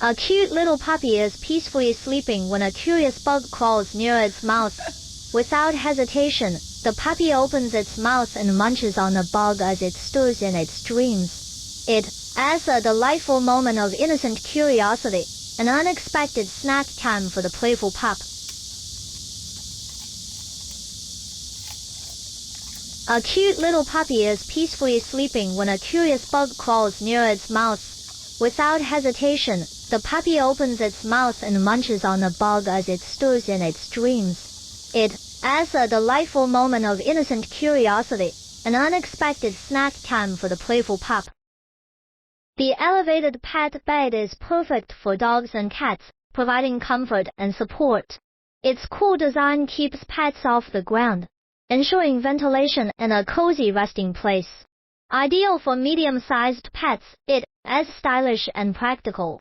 A cute little puppy is peacefully sleeping when a curious bug crawls near its mouth. Without hesitation, the puppy opens its mouth and munches on the bug as it stirs in its dreams. It adds a delightful moment of innocent curiosity, an unexpected snack time for the playful pup. A cute little puppy is peacefully sleeping when a curious bug crawls near its mouth. Without hesitation, the puppy opens its mouth and munches on the bug as it stirs in its dreams. It adds a delightful moment of innocent curiosity, an unexpected snack time for the playful pup. The elevated pet bed is perfect for dogs and cats, providing comfort and support. Its cool design keeps pets off the ground, ensuring ventilation and a cozy resting place. Ideal for medium-sized pets, it is stylish and practical.